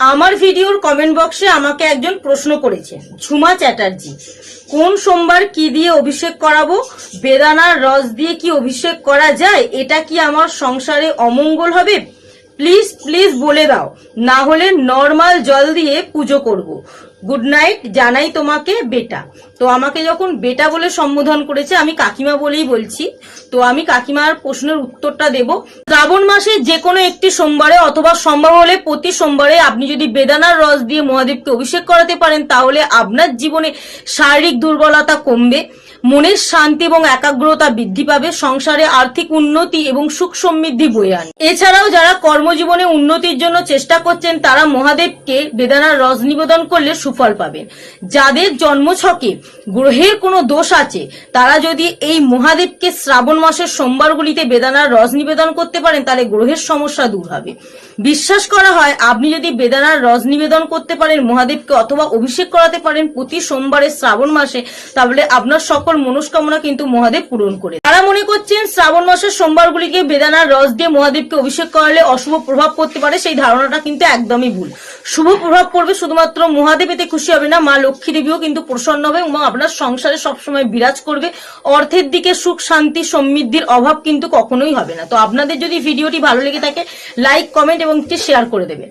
আমার ভিডিওর কমেন্ট বক্সে আমাকে একজন প্রশ্ন করেছেন, ঝুমা চ্যাটার্জি, কোন সোমবার কি দিয়ে অভিষেক করাবো? বেদানার রস দিয়ে কি অভিষেক করা যায়? এটা কি আমার সংসারে অমঙ্গল হবে? প্লিজ প্লিজ বলে দাও, না হলে নর্মাল জল দিয়ে পুজো করব। গুড নাইট, জানাই তোমাকে বেটা। তো আমাকে যখন বেটা বলে সম্বোধন করেছে, আমি কাকিমা বলেই বলছি। তো আমি কাকিমার প্রশ্নের উত্তরটা দেব। শ্রাবণ মাসে যে কোনো একটি সোমবারে অথবা সম্ভব হলে প্রতি সোমবারে আপনি যদি বেদানার রস দিয়ে মহাদেবকে অভিষেক করাতে পারেন, তাহলে আপনার জীবনে শারীরিক দুর্বলতা কমবে, মনের শান্তি এবং একাগ্রতা বৃদ্ধি পাবে, সংসারে আর্থিক উন্নতি এবং সুখ সমৃদ্ধি বয়ে আনে। এছাড়াও যারা কর্মজীবনে উন্নতির জন্য চেষ্টা করছেন, তারা মহাদেবকে বেদানার রস নিবেদন করলে সুফল পাবেন। যাদের জন্মছকে গ্রহের কোনো দোষ আছে, তারা যদি এই মহাদেবকে শ্রাবণ মাসের সোমবারগুলিতে বেদানার রস নিবেদন করতে পারেন, তাহলে গ্রহের সমস্যা দূর হবে। বিশ্বাস করা হয়, আপনি যদি বেদানার রস নিবেদন করতে পারেন মহাদেবকে অথবা অভিষেক করাতে পারেন প্রতি সোমবারে শ্রাবণ মাসে, তাহলে আপনার সকল মনস্কামনা কিন্তু মহাদেব পূরণ করে। তারা মনে করছেন শ্রাবণ মাসের সোমবারগুলিকে বেদানার রস দিয়ে মহাদেবকে অভিষেক করালে অশুভ প্রভাব পড়তে পারে, সেই ধারণাটা কিন্তু একদমই ভুল। শুভ প্রভাব পড়বে, শুধুমাত্র মহাদেব এতে খুশি হবে না, মা লক্ষ্মী দেবীও কিন্তু প্রসন্ন হবে এবং আপনার সংসারে সবসময় বিরাজ করবে। অর্থের দিকে সুখ শান্তি সমৃদ্ধির অভাব কিন্তু কখনোই হবে না। তো আপনাদের যদি ভিডিওটি ভালো লেগে থাকে, লাইক কমেন্ট এবং একটি শেয়ার করে দেবে।